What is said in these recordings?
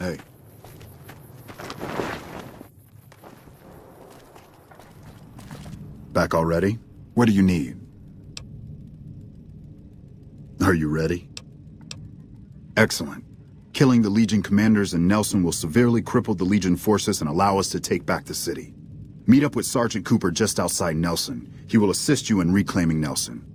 Hey. Back already? What do you need? Are you ready? Excellent. Killing the Legion commanders in Nelson will severely cripple the Legion forces and allow us to take back the city. Meet up with Sergeant Cooper just outside Nelson. He will assist you in reclaiming Nelson.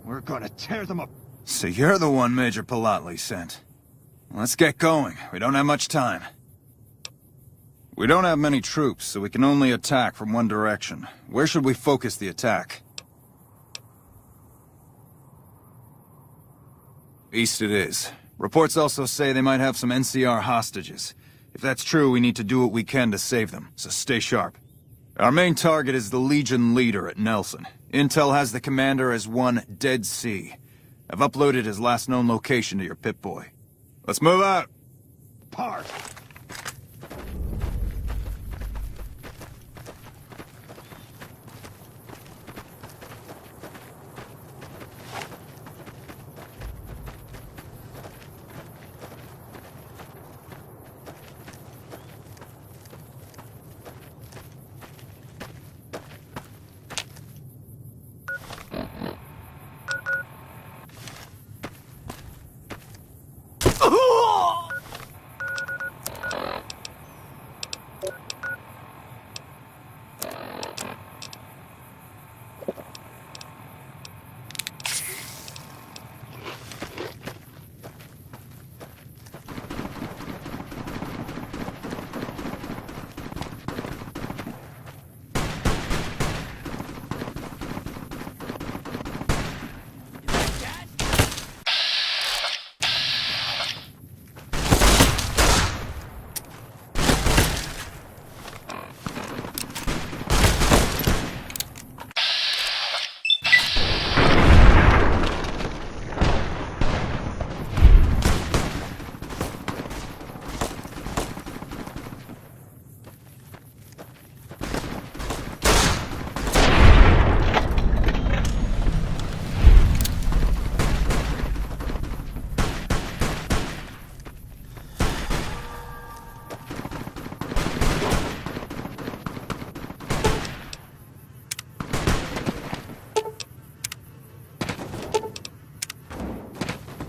We're gonna tear them up. So you're the one Major Palatli sent. Let's get going. We don't have much time. We don't have many troops, so we can only attack from one direction. Where should we focus the attack? East it is. Reports also say they might have some NCR hostages. If that's true, we need to do what we can to save them, so stay sharp. Our main target is the Legion leader at Nelson. Intel has the commander as one Dead Sea. I've uploaded his last known location to your Pip-Boy. Let's move out! Part!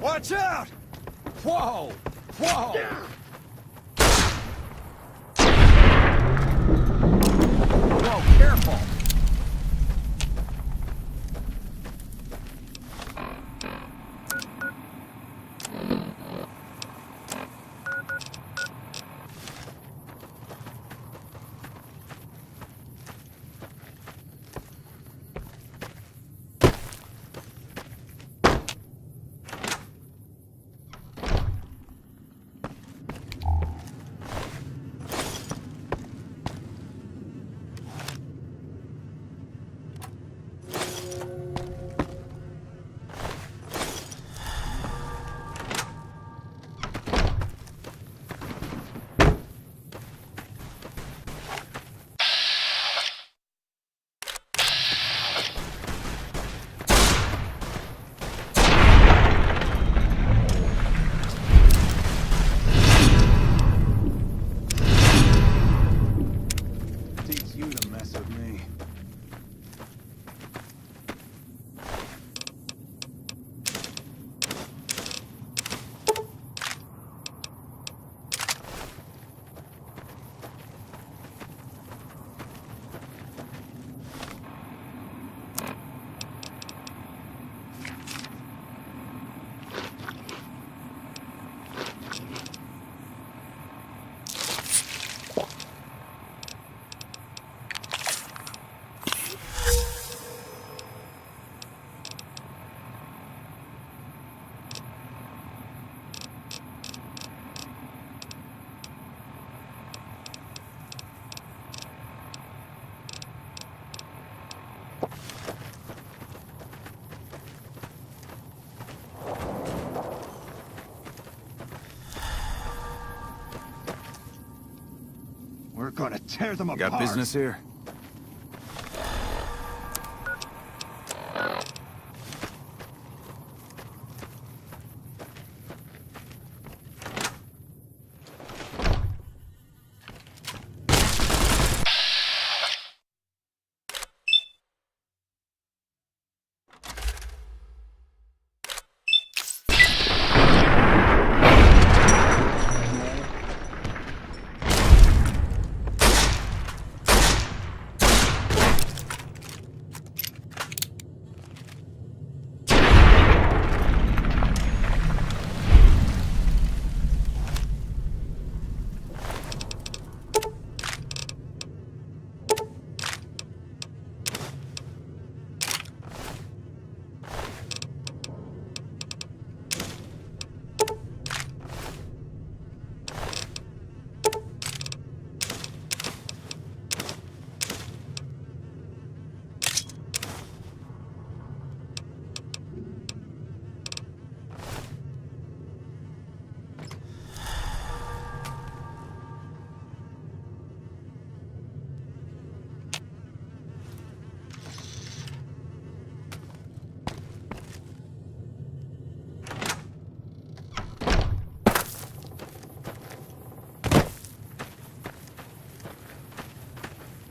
Watch out! Whoa! Whoa! Whoa, careful! gonna tear them apart. Got business here?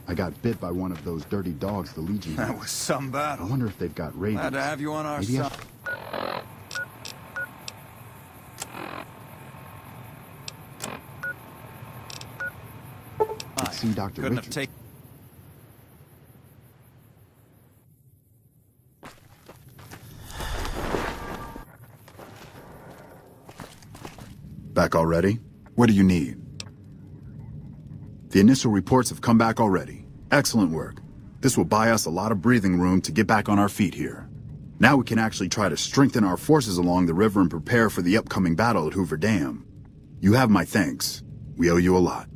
I got bit by one of those dirty dogs the Legion That has. was some I battle. wonder if they've got rabies. Glad to have you on our Maybe I side. should see Dr. Couldn't have Richards. taken. Back already? What do you need? The initial reports have come back already. Excellent work. This will buy us a lot of breathing room to get back on our feet here. Now we can actually try to strengthen our forces along the river and prepare for the upcoming battle at Hoover Dam. You have my thanks. We owe you a lot.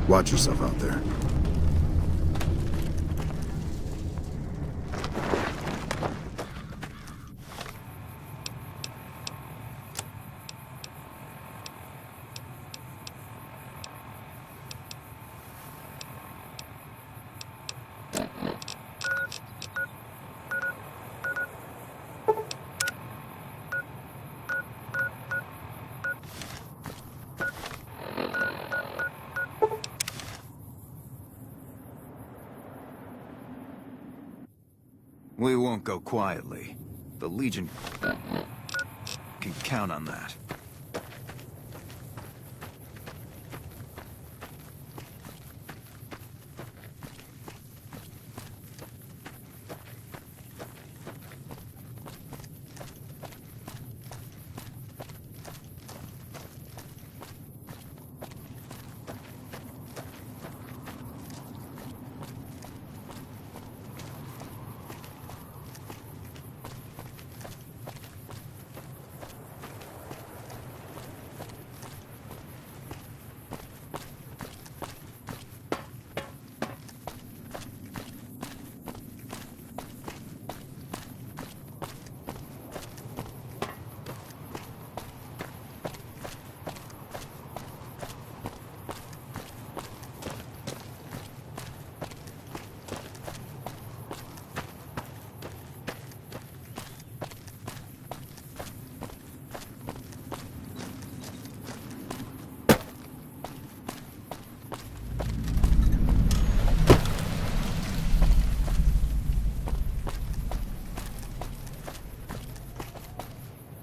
Watch yourself out there. We won't go quietly. The Legion can count on that.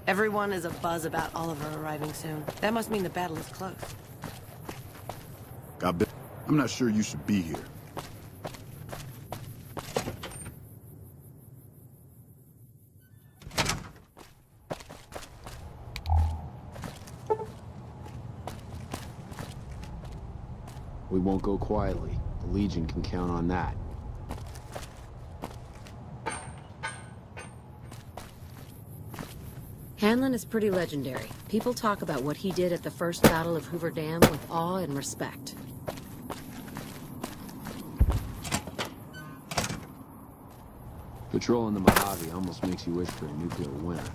Everyone is abuzz about Oliver arriving soon. That must mean the battle is close. Got bit. I'm not sure you should be here. We won't go quietly. The Legion can count on that. Hanlon is pretty legendary. People talk about what he did at the first battle of Hoover Dam with awe and respect. Patrolling the Mojave almost makes you wish for a nuclear winter.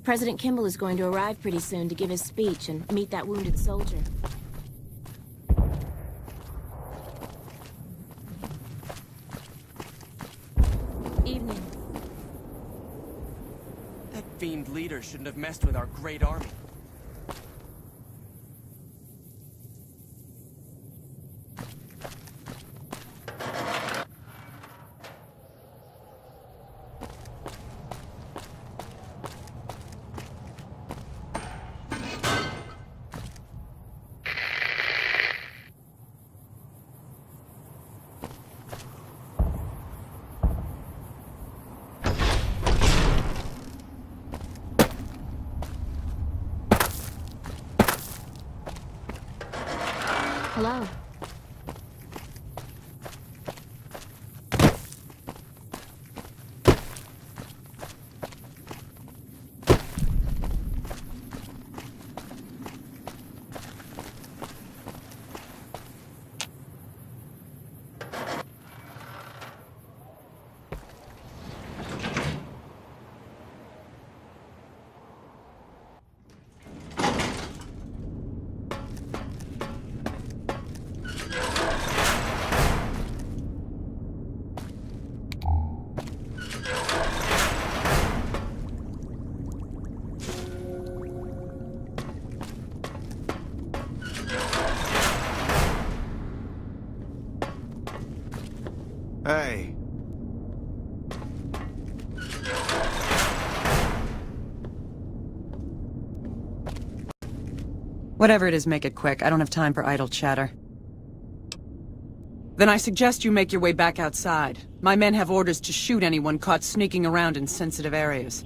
President Kimball is going to arrive pretty soon to give his speech and meet that wounded soldier. Evening. That fiend leader shouldn't have messed with our great army. Hello. Hey. Whatever it is, make it quick. I don't have time for idle chatter. Then I suggest you make your way back outside. My men have orders to shoot anyone caught sneaking around in sensitive areas.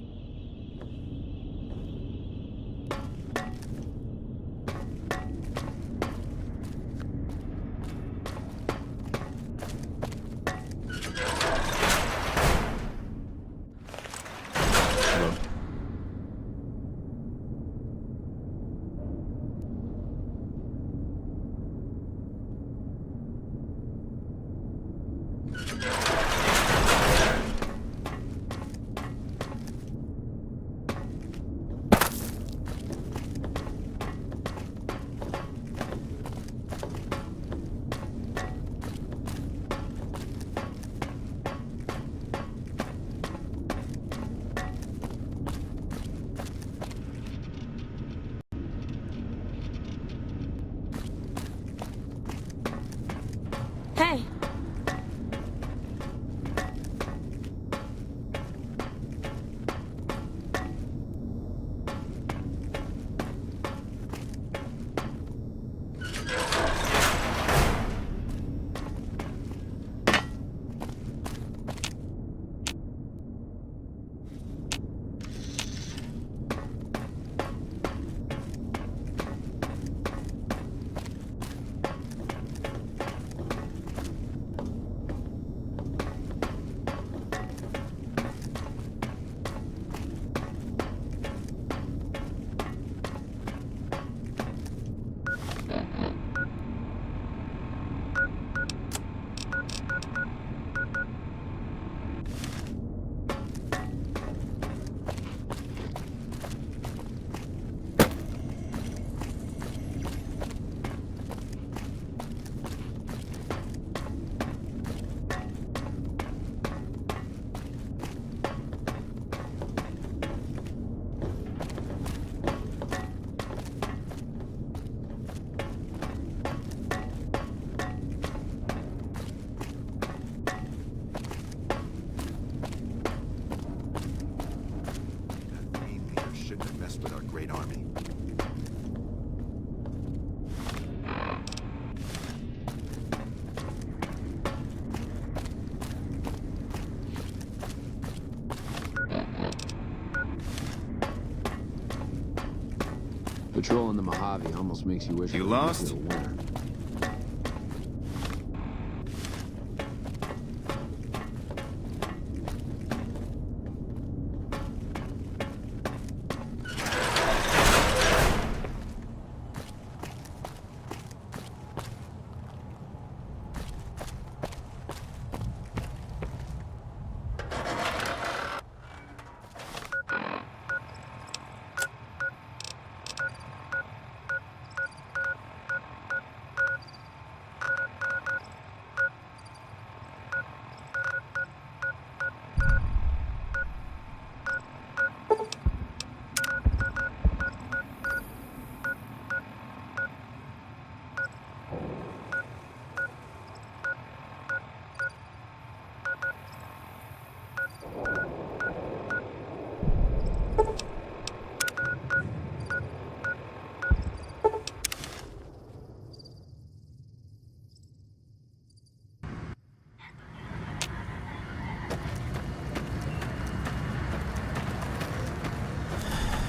Hey! With our great army. Patrolling the Mojave almost makes you wish You I lost? was a winner.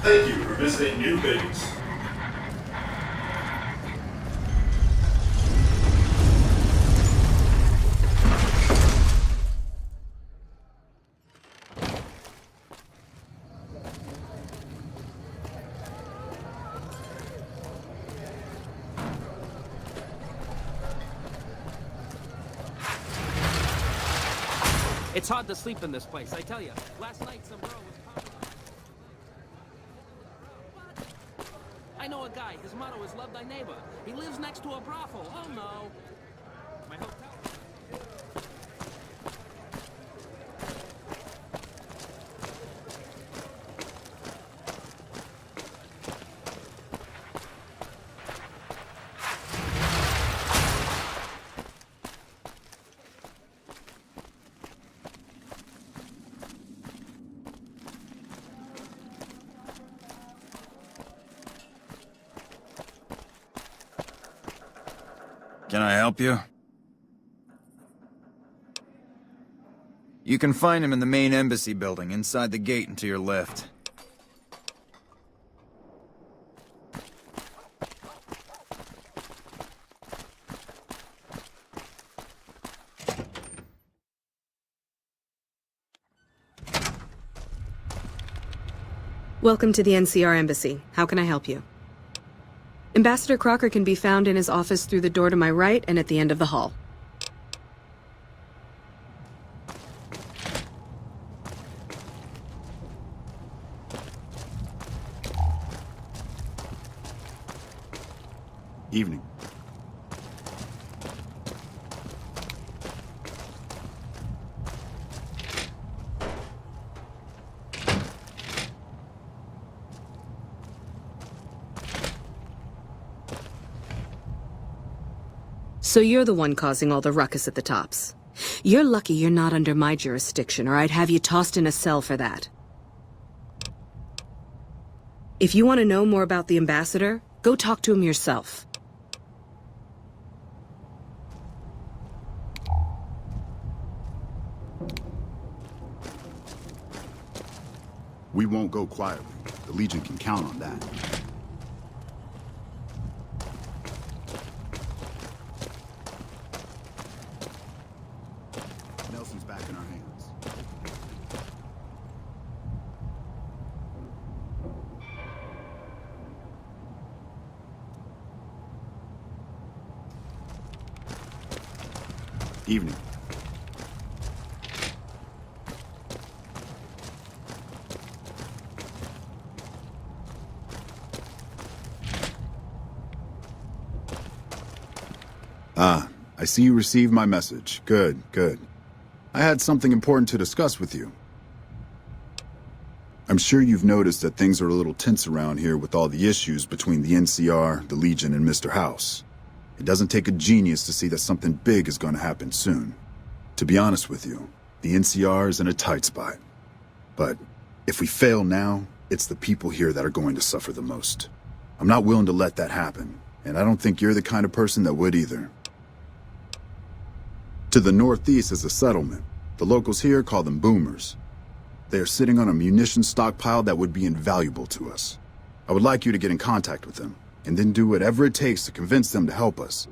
Thank you for visiting New Vegas. It's hard to sleep in this place, I tell you. Last night some girl was I know a guy. His motto is love thy neighbor. He lives next to a brothel. Oh no. My hotel. Can I help you? You can find him in the main embassy building, inside the gate and to your left. Welcome to the NCR Embassy. How can I help you? Ambassador Crocker can be found in his office through the door to my right and at the end of the hall. Evening. So you're the one causing all the ruckus at the tops. You're lucky you're not under my jurisdiction, or I'd have you tossed in a cell for that. If you want to know more about the ambassador, go talk to him yourself. We won't go quietly. The Legion can count on that. Nelson's back in our hands. Evening. Ah, I see you received my message. Good, good. I had something important to discuss with you. I'm sure you've noticed that things are a little tense around here with all the issues between the NCR, the Legion, and Mr. House. It doesn't take a genius to see that something big is going to happen soon. To be honest with you, the NCR is in a tight spot. But if we fail now, it's the people here that are going to suffer the most. I'm not willing to let that happen, and I don't think you're the kind of person that would either. To the northeast is a settlement. The locals here call them boomers. They are sitting on a munitions stockpile that would be invaluable to us. I would like you to get in contact with them, and then do whatever it takes to convince them to help us.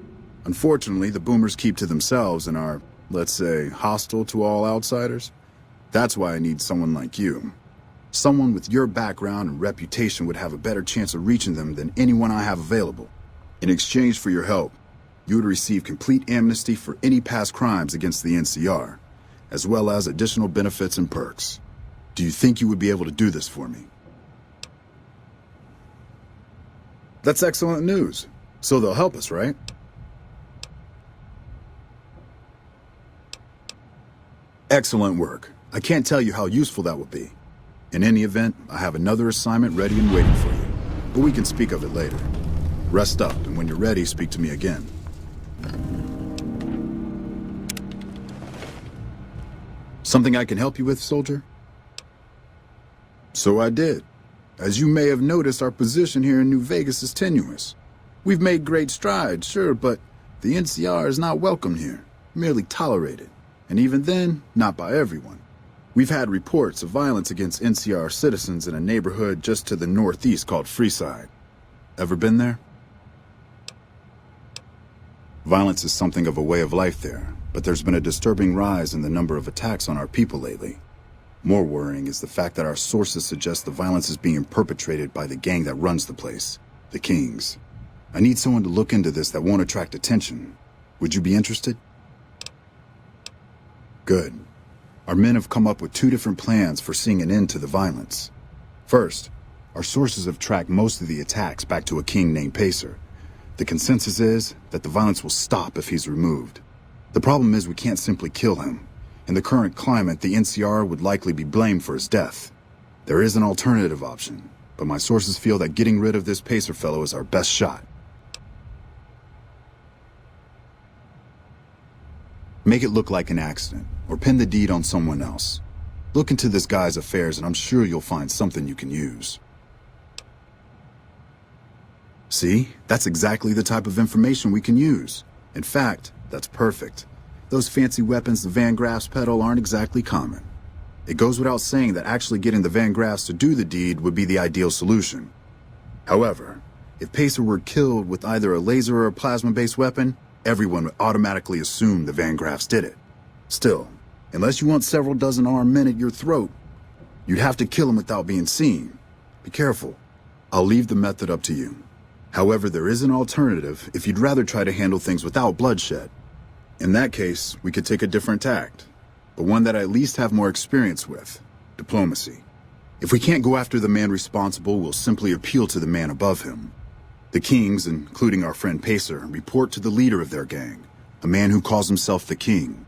Unfortunately, the boomers keep to themselves and are, let's say, hostile to all outsiders. That's why I need someone like you. Someone with your background and reputation would have a better chance of reaching them than anyone I have available. In exchange for your help, you would receive complete amnesty for any past crimes against the NCR, as well as additional benefits and perks. Do you think you would be able to do this for me? That's excellent news. So they'll help us, right? Excellent work. I can't tell you how useful that will be. In any event, I have another assignment ready and waiting for you, but we can speak of it later. Rest up, and when you're ready, speak to me again. Something I can help you with, soldier? So I did. As you may have noticed, our position here in New Vegas is tenuous. We've made great strides, sure, but the NCR is not welcome here, merely tolerated. And even then, not by everyone. We've had reports of violence against NCR citizens in a neighborhood just to the northeast called Freeside. Ever been there? Violence is something of a way of life there, but there's been a disturbing rise in the number of attacks on our people lately. More worrying is the fact that our sources suggest the violence is being perpetrated by the gang that runs the place, the Kings. I need someone to look into this that won't attract attention. Would you be interested? Good. Our men have come up with 2 different plans for seeing an end to the violence. First, our sources have tracked most of the attacks back to a king named Pacer. The consensus is that the violence will stop if he's removed. The problem is we can't simply kill him. In the current climate, the NCR would likely be blamed for his death. There is an alternative option, but my sources feel that getting rid of this Pacer fellow is our best shot. Make it look like an accident, or pin the deed on someone else. Look into this guy's affairs and I'm sure you'll find something you can use. See? That's exactly the type of information we can use. In fact, that's perfect. Those fancy weapons the Van Graffs peddle aren't exactly common. It goes without saying that actually getting the Van Graffs to do the deed would be the ideal solution. However, if Pacer were killed with either a laser or a plasma-based weapon, everyone would automatically assume the Van Graffs did it. Still, unless you want several dozen armed men at your throat, you'd have to kill him without being seen. Be careful. I'll leave the method up to you. However, there is an alternative if you'd rather try to handle things without bloodshed. In that case, we could take a different tact, but one that I at least have more experience with: diplomacy. If we can't go after the man responsible, we'll simply appeal to the man above him. The Kings, including our friend Pacer, report to the leader of their gang, a man who calls himself the King.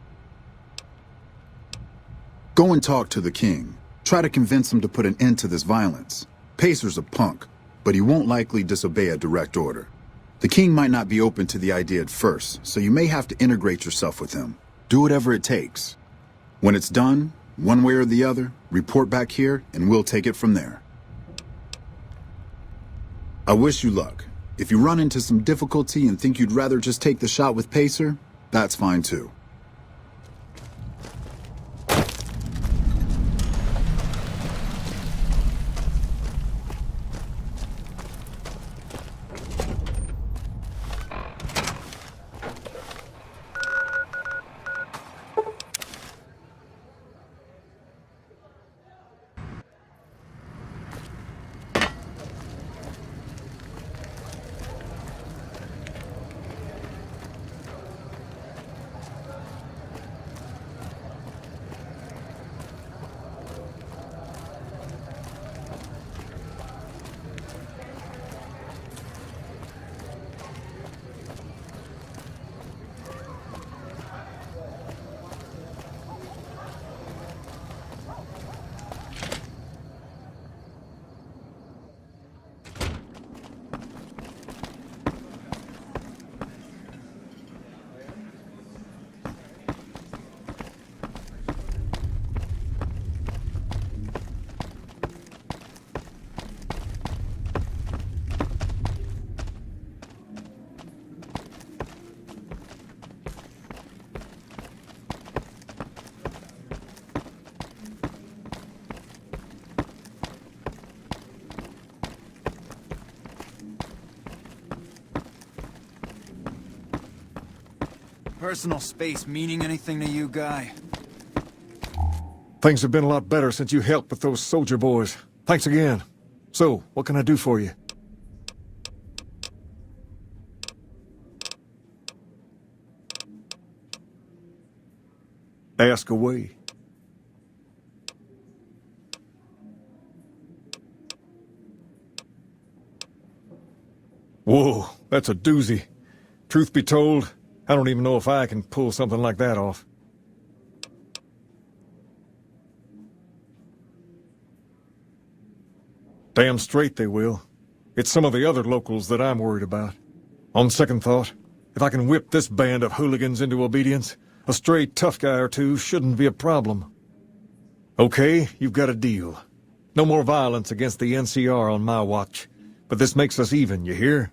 Go and talk to the King. Try to convince him to put an end to this violence. Pacer's a punk, but he won't likely disobey a direct order. The King might not be open to the idea at first, so you may have to integrate yourself with him. Do whatever it takes. When it's done, one way or the other, report back here and we'll take it from there. I wish you luck. If you run into some difficulty and think you'd rather just take the shot with Pacer, that's fine too. Personal space meaning anything to you, Guy? Things have been a lot better since you helped with those soldier boys. Thanks again. So, what can I do for you? Ask away. Whoa, that's a doozy. Truth be told, I don't even know if I can pull something like that off. Damn straight they will. It's some of the other locals that I'm worried about. On second thought, if I can whip this band of hooligans into obedience, a stray tough guy or two shouldn't be a problem. Okay, you've got a deal. No more violence against the NCR on my watch. But this makes us even, you hear?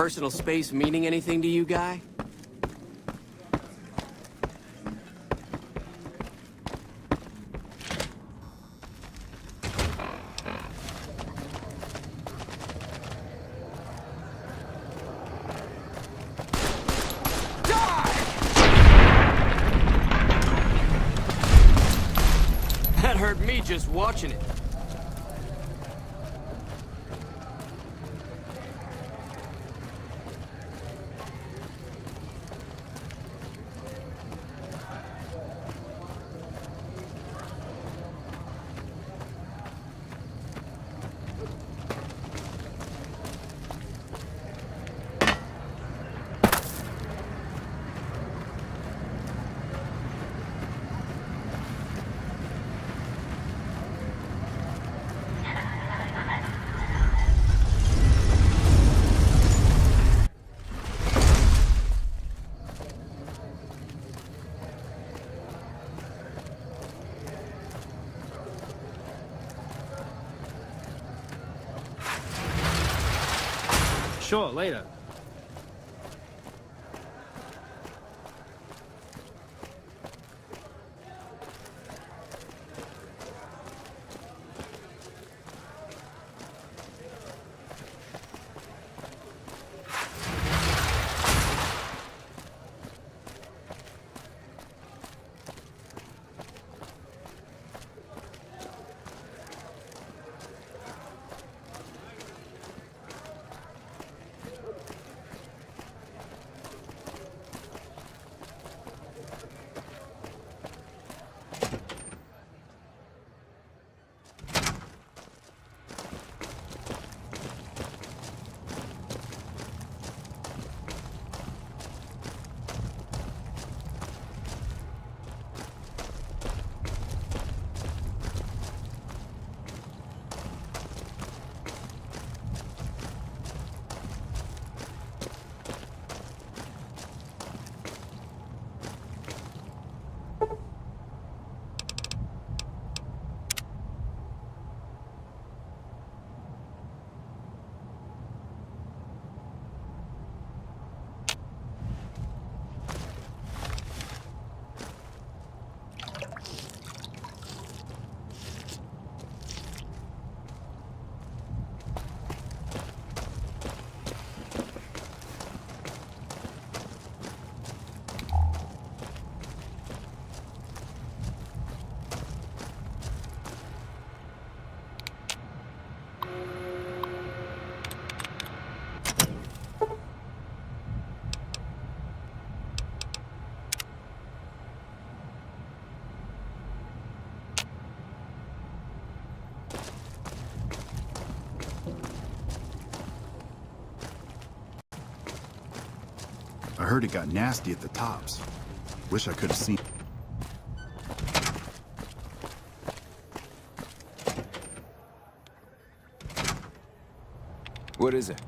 Personal space meaning anything to you, guy? That hurt me just watching it. Sure, later. I heard it got nasty at the tops. Wish I could have seen. What is it?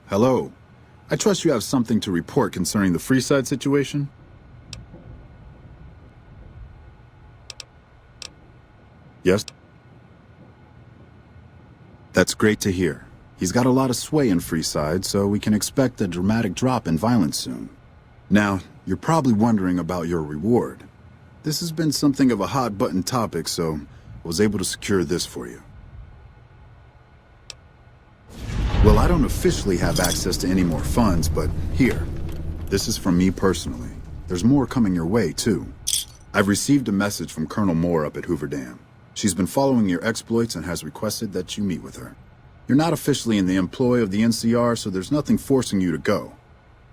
Hello. I trust you have something to report concerning the Freeside situation? Yes? That's great to hear. He's got a lot of sway in Freeside, so we can expect a dramatic drop in violence soon. Now, you're probably wondering about your reward. This has been something of a hot-button topic, so I was able to secure this for you. Well, I don't officially have access to any more funds, but here. This is from me personally. There's more coming your way, too. I've received a message from Colonel Moore up at Hoover Dam. She's been following your exploits and has requested that you meet with her. You're not officially in the employ of the NCR, so there's nothing forcing you to go.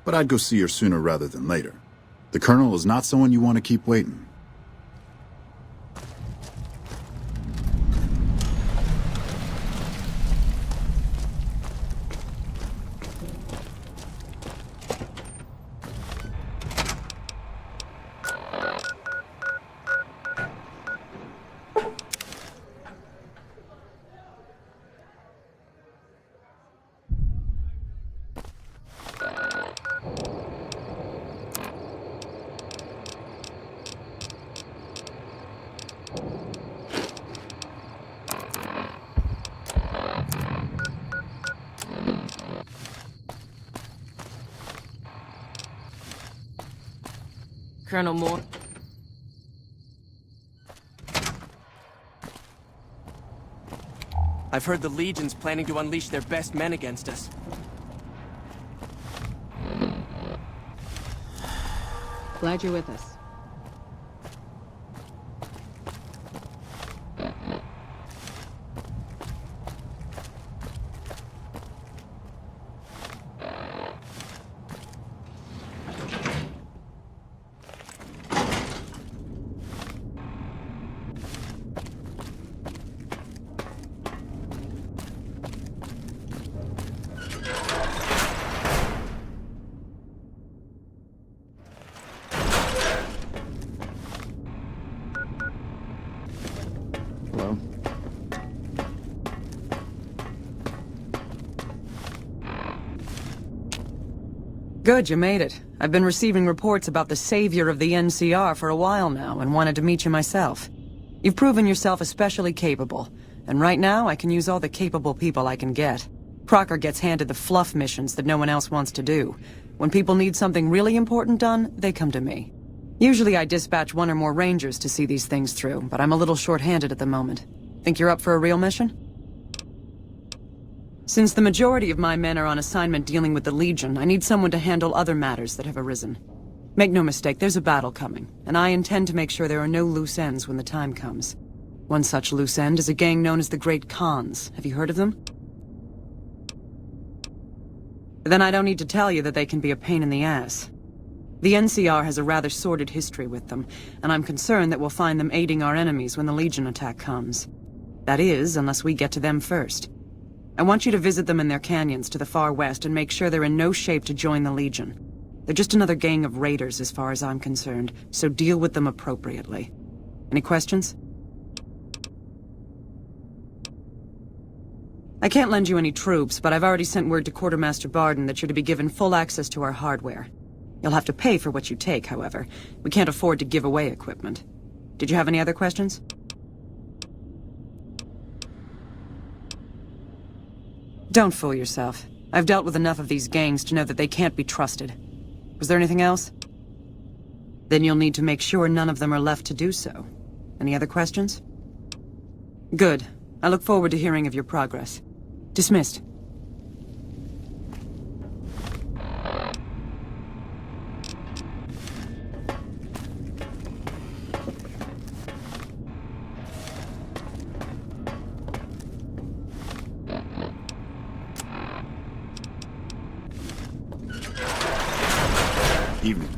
But I'd go see her sooner rather than later. The Colonel is not someone you want to keep waiting. Colonel Moore. I've heard the Legion's planning to unleash their best men against us. Glad you're with us. Hello? Good, you made it. I've been receiving reports about the savior of the NCR for a while now, and wanted to meet you myself. You've proven yourself especially capable, and right now I can use all the capable people I can get. Crocker gets handed the fluff missions that no one else wants to do. When people need something really important done, they come to me. Usually I dispatch one or more rangers to see these things through, but I'm a little short-handed at the moment. Think you're up for a real mission? Since the majority of my men are on assignment dealing with the Legion, I need someone to handle other matters that have arisen. Make no mistake, there's a battle coming, and I intend to make sure there are no loose ends when the time comes. One such loose end is a gang known as the Great Khans. Have you heard of them? Then I don't need to tell you that they can be a pain in the ass. The NCR has a rather sordid history with them, and I'm concerned that we'll find them aiding our enemies when the Legion attack comes. That is, unless we get to them first. I want you to visit them in their canyons to the far west and make sure they're in no shape to join the Legion. They're just another gang of raiders as far as I'm concerned, so deal with them appropriately. Any questions? I can't lend you any troops, but I've already sent word to Quartermaster Barden that you're to be given full access to our hardware. You'll have to pay for what you take, however. We can't afford to give away equipment. Did you have any other questions? Don't fool yourself. I've dealt with enough of these gangs to know that they can't be trusted. Was there anything else? Then you'll need to make sure none of them are left to do so. Any other questions? Good. I look forward to hearing of your progress. Dismissed. Evening.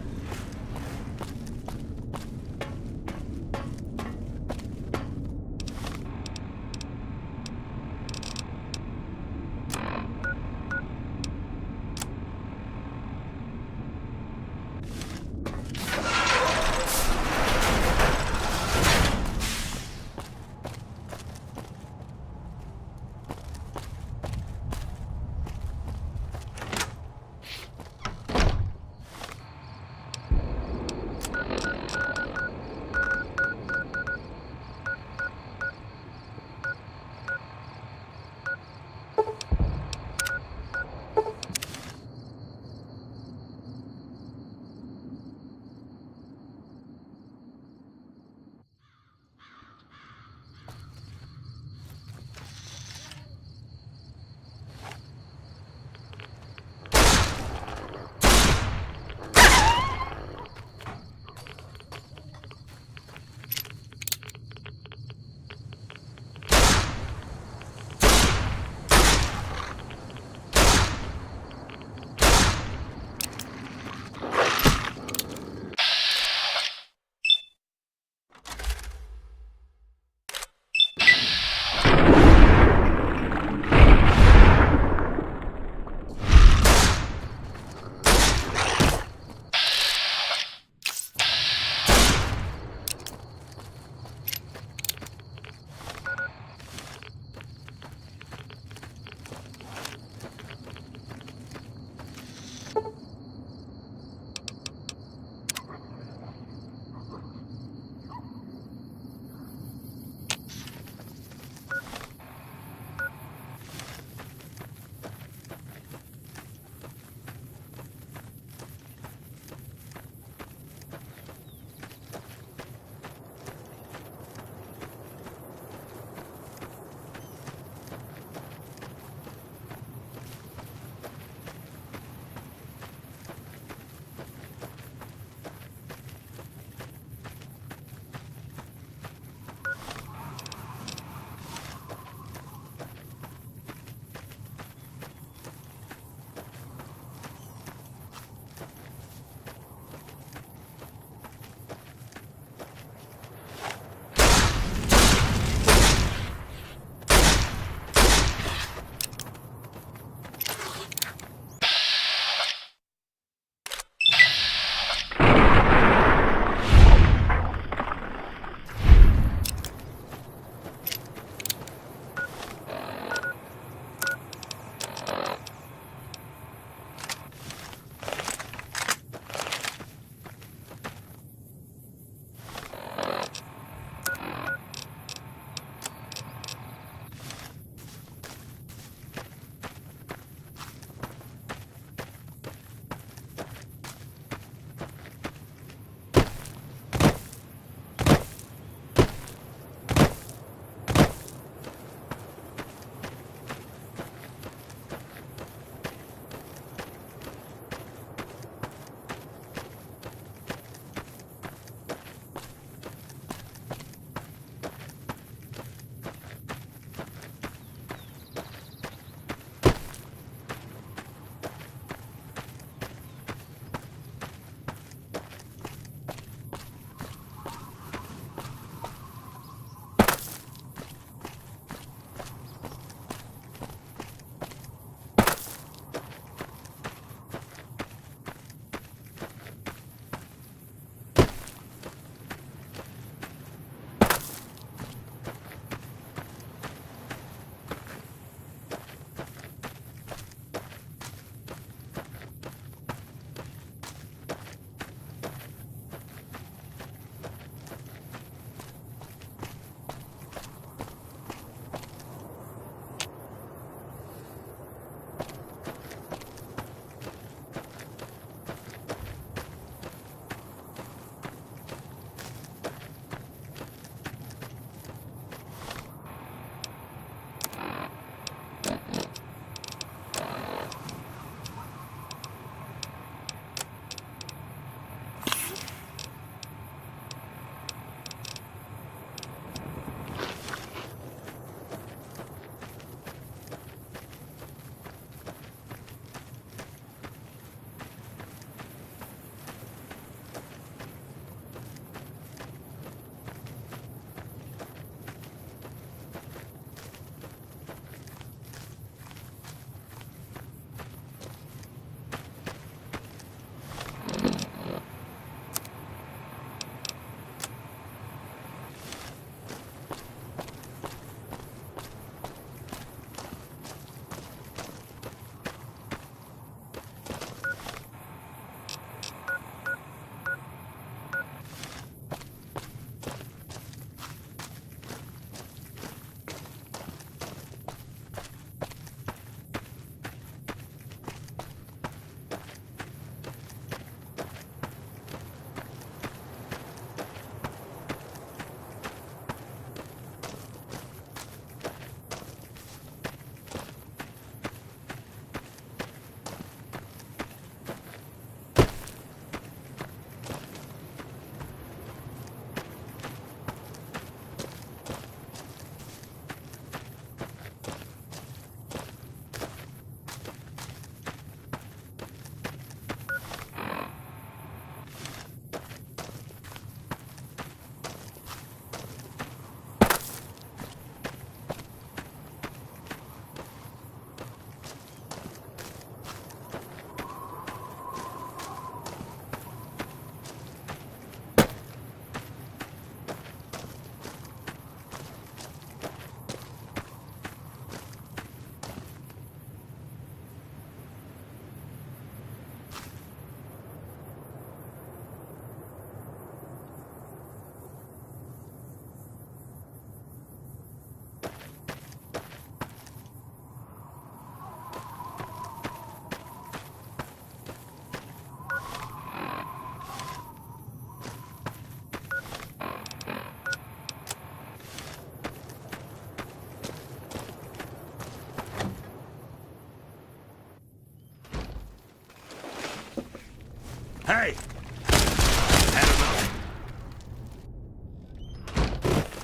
Hey!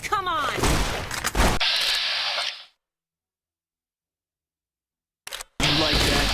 Come on! You like that?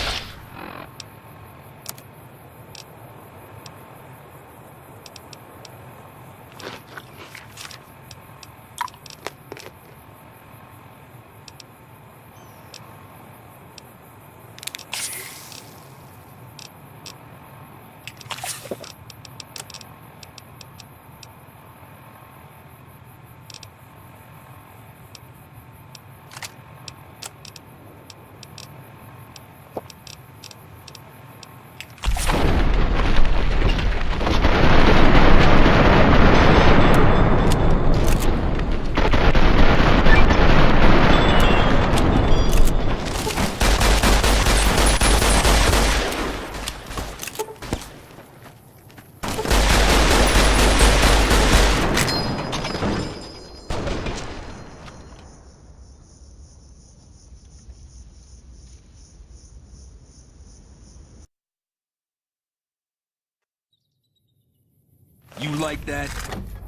You like that?